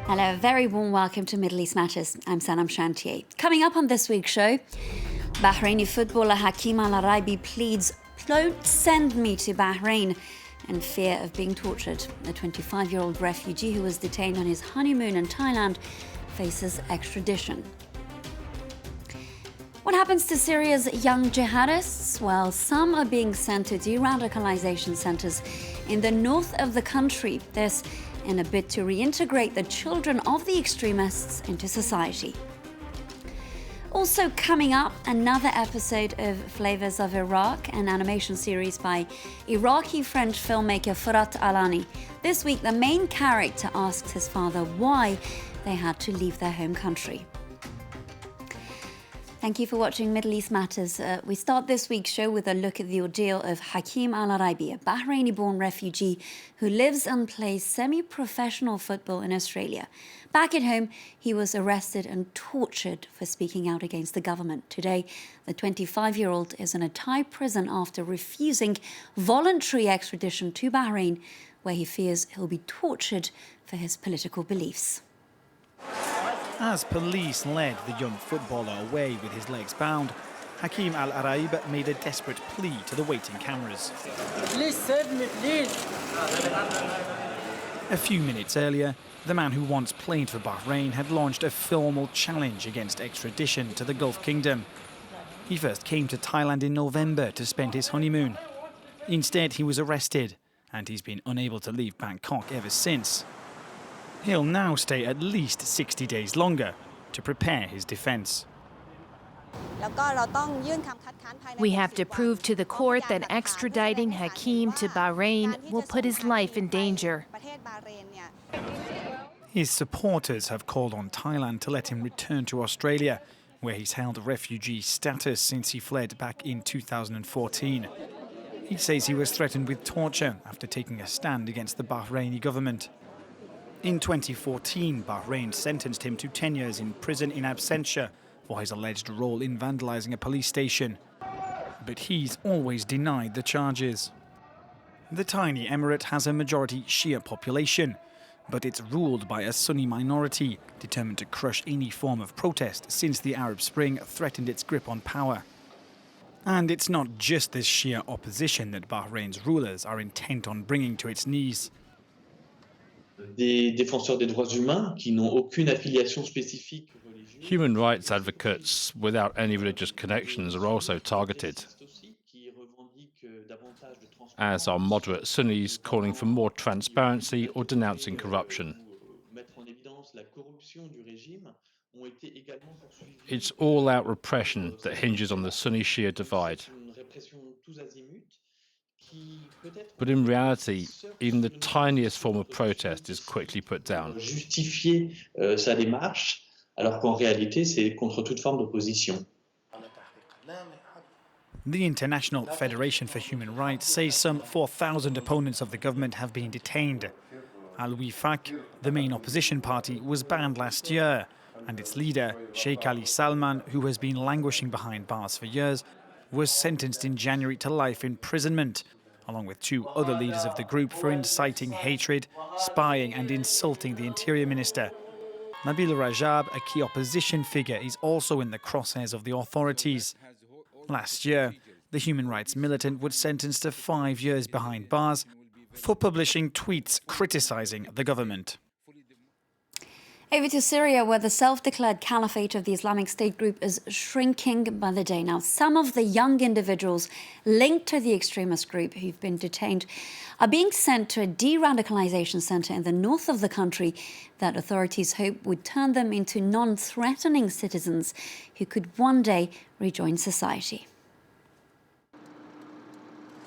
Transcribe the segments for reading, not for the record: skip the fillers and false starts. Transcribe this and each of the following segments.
Hello, a very warm welcome to Middle East Matters. I'm Sanam Shantier. Coming up on this week's show, Bahraini footballer Hakim Al-Araibi pleads, "Don't send me to Bahrain," in fear of being tortured. A 25-year-old refugee who was detained on his honeymoon in Thailand faces extradition. What happens to Syria's young jihadists? Well, some are being sent to deradicalisation centres in the north of the country. This in a bid to reintegrate the children of the extremists into society. Also coming up, another episode of Flavors of Iraq, an animation series by Iraqi-French filmmaker Fırat Alani. This week, the main character asks his father why they had to leave their home country. Thank you for watching Middle East Matters. We start this week's show with a look at the ordeal of Hakim Al-Araibi, a Bahraini-born refugee who lives and plays semi-professional football in Australia. Back at home, he was arrested and tortured for speaking out against the government. Today, the 25-year-old is in a Thai prison after refusing voluntary extradition to Bahrain, where he fears he'll be tortured for his political beliefs. As police led the young footballer away with his legs bound, Hakim Al-Araibi made a desperate plea to the waiting cameras. Please save me, please. A few minutes earlier, the man who once played for Bahrain had launched a formal challenge against extradition to the Gulf Kingdom. He first came to Thailand in November to spend his honeymoon. Instead, he was arrested, and he's been unable to leave Bangkok ever since. He'll now stay at least 60 days longer to prepare his defense. We have to prove to the court that extraditing Hakim to Bahrain will put his life in danger. His supporters have called on Thailand to let him return to Australia, where he's held refugee status since he fled back in 2014. He says he was threatened with torture after taking a stand against the Bahraini government. In 2014, Bahrain sentenced him to 10 years in prison in absentia for his alleged role in vandalising a police station. But he's always denied the charges. The tiny emirate has a majority Shia population, but it's ruled by a Sunni minority determined to crush any form of protest since the Arab Spring threatened its grip on power. And it's not just this Shia opposition that Bahrain's rulers are intent on bringing to its knees. Des défenseurs des droits humains qui n'ont aucune affiliation spécifique religieuse. Human rights advocates without any religious connections are also targeted, as are moderate Sunnis calling for more transparency or denouncing corruption. It's all-out repression that hinges on the Sunni-Shia divide. But in reality, even the tiniest form of protest is quickly put down. Justifier sa démarche, alors qu'en réalité, c'est contre toute forme d'opposition. The International Federation for Human Rights says some 4,000 opponents of the government have been detained. Al-Wifaq, the main opposition party, was banned last year, and its leader, Sheikh Ali Salman, who has been languishing behind bars for years, was sentenced in January to life imprisonment, along with two other leaders of the group for inciting hatred, spying and insulting the interior minister. Nabil Rajab, a key opposition figure, is also in the crosshairs of the authorities. Last year, the human rights militant was sentenced to 5 years behind bars for publishing tweets criticizing the government. Over to Syria, where the self-declared caliphate of the Islamic State group is shrinking by the day. Now, some of the young individuals linked to the extremist group who've been detained are being sent to a de-radicalisation centre in the north of the country that authorities hope would turn them into non-threatening citizens who could one day rejoin society.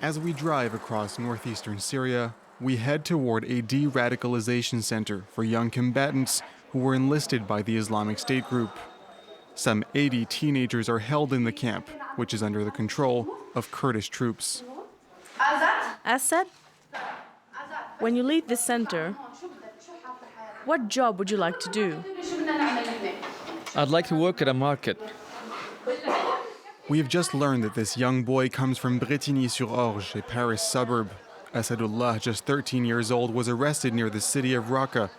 As we drive across northeastern Syria, we head toward a de-radicalisation centre for young combatants who were enlisted by the Islamic State group. Some 80 teenagers are held in the camp, which is under the control of Kurdish troops. Assad, when you leave this center, what job would you like to do? I'd like to work at a market. We have just learned that this young boy comes from Bretigny-sur-Orge, a Paris suburb. Asadullah, just 13 years old, was arrested near the city of Raqqa.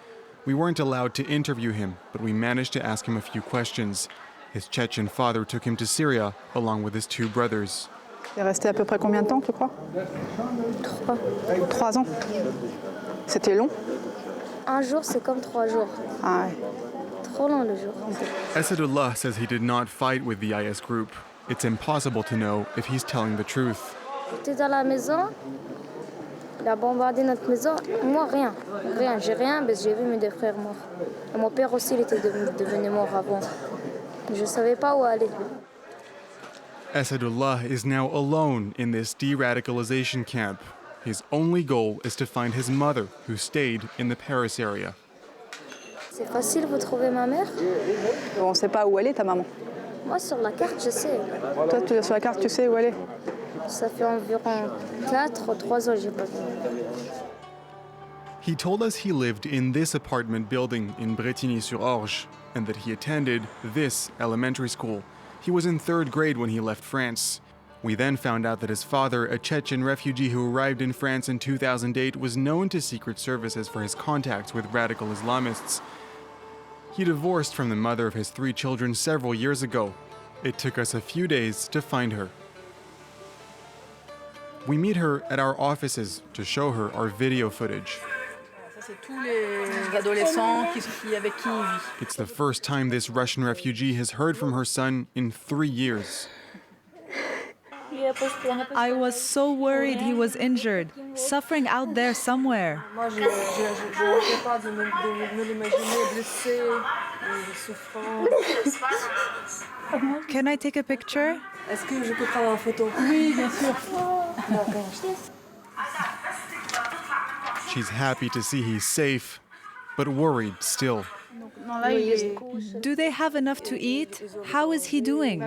We weren't allowed to interview him, but we managed to ask him a few questions. His Chechen father took him to Syria, along with his two brothers. Il est resté à peu près combien de temps, tu crois? 3 ans. C'était long? Un jour, c'est comme 3 jours. Ah ouais. Trop long le jour. Esadullah says he did not fight with the IS group. It's impossible to know if he's telling the truth. J'étais dans la maison, il a bombardé notre maison. Moi, rien. Rien. J'ai rien, mais j'ai vu mes 2 frères morts. Et mon père aussi, il était devenu mort avant. Je ne savais pas où aller. Esadullah is now alone in this de-radicalization camp. His only goal is to find his mother, who stayed in the Paris area. C'est facile, vous trouvez ma mère? On ne sait pas où elle est, ta maman. Moi, sur la carte, je sais. Toi, sur la carte, tu sais où elle est? Ça fait environ 4 ou 3 ans que j'ai pas vu. He told us he lived in this apartment building in Bretigny-sur-Orge and that he attended this elementary school. He was in 3rd grade when he left France. We then found out that his father, a Chechen refugee who arrived in France in 2008, was known to secret services for his contacts with radical Islamists. He divorced from the mother of his 3 children several years ago. It took us a few days to find her. We meet her at our offices to show her our video footage. It's the first time this Russian refugee has heard from her son in 3 years. I was so worried he was injured, suffering out there somewhere. Can I take a picture? She's happy to see he's safe, but worried still. Do they have enough to eat? How is he doing?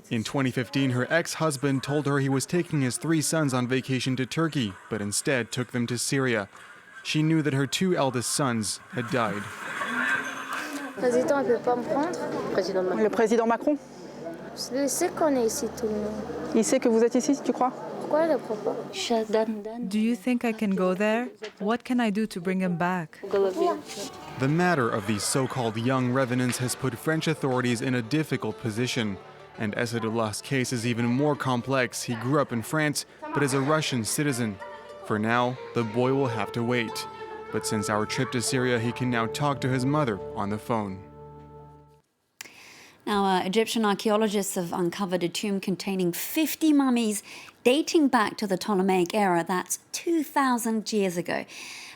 In 2015, her ex-husband told her he was taking his 3 sons on vacation to Turkey, but instead took them to Syria. She knew that her 2 eldest sons had died. Le président Macron? Il sait qu'on est ici tout le monde. Il sait que vous êtes ici, tu crois? Pourquoi il ne prend pas? Do you think I can go there? What can I do to bring him back? The matter of these so-called young revenants has put French authorities in a difficult position. And Esadullah's case is even more complex. He grew up in France, but is a Russian citizen. For now, the boy will have to wait. But since our trip to Syria, he can now talk to his mother on the phone. Now, Egyptian archaeologists have uncovered a tomb containing 50 mummies dating back to the Ptolemaic era. That's 2,000 years ago.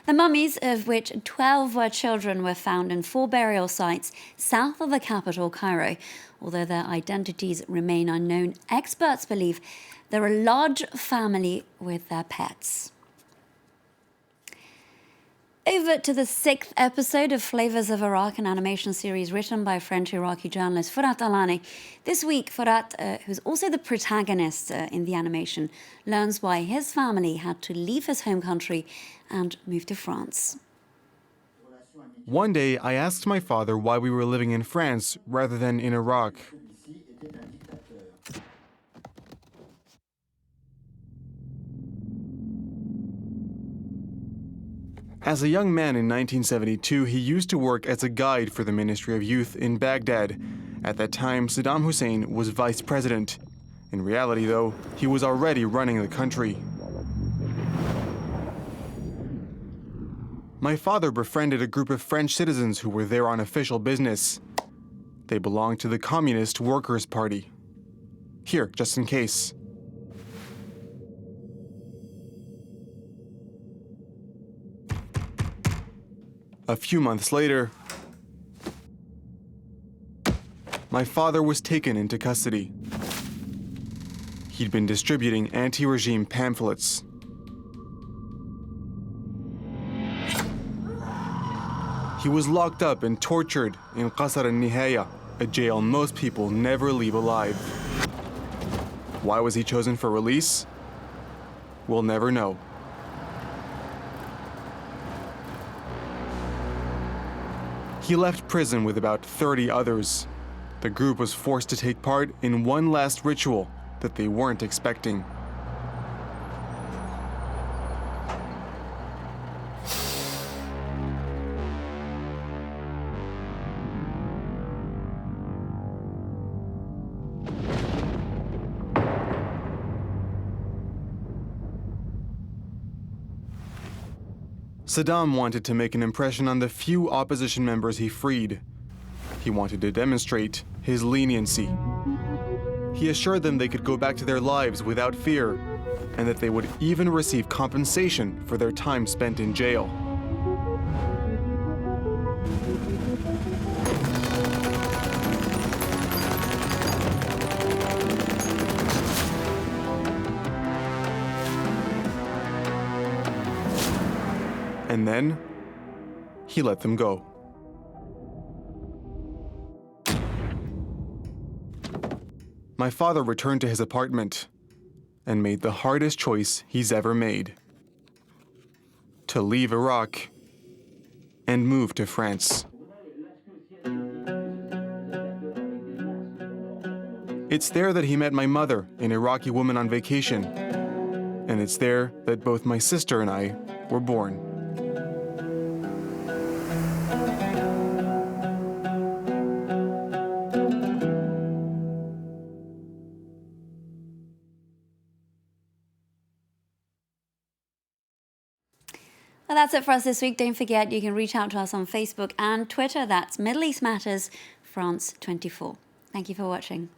The mummies, of which 12 were children, were found in 4 burial sites south of the capital, Cairo. Although their identities remain unknown, experts believe they're a large family with their pets. Over to the 6th episode of Flavors of Iraq, an animation series written by French-Iraqi journalist Fouad Alani. This week, Fouad, who's also the protagonist in the animation, learns why his family had to leave his home country and move to France. One day, I asked my father why we were living in France rather than in Iraq. As a young man in 1972, he used to work as a guide for the Ministry of Youth in Baghdad. At that time, Saddam Hussein was vice president. In reality, though, he was already running the country. My father befriended a group of French citizens who were there on official business. They belonged to the Communist Workers' Party. Here, just in case. A few months later, my father was taken into custody. He'd been distributing anti-regime pamphlets. He was locked up and tortured in Qasr al-Nihaya, a jail most people never leave alive. Why was he chosen for release? We'll never know. He left prison with about 30 others. The group was forced to take part in one last ritual that they weren't expecting. Saddam wanted to make an impression on the few opposition members he freed. He wanted to demonstrate his leniency. He assured them they could go back to their lives without fear, and that they would even receive compensation for their time spent in jail. And then, he let them go. My father returned to his apartment and made the hardest choice he's ever made: to leave Iraq and move to France. It's there that he met my mother, an Iraqi woman on vacation, and it's there that both my sister and I were born. Well, that's it for us this week. Don't forget, you can reach out to us on Facebook and Twitter. That's Middle East Matters France 24. Thank you for watching.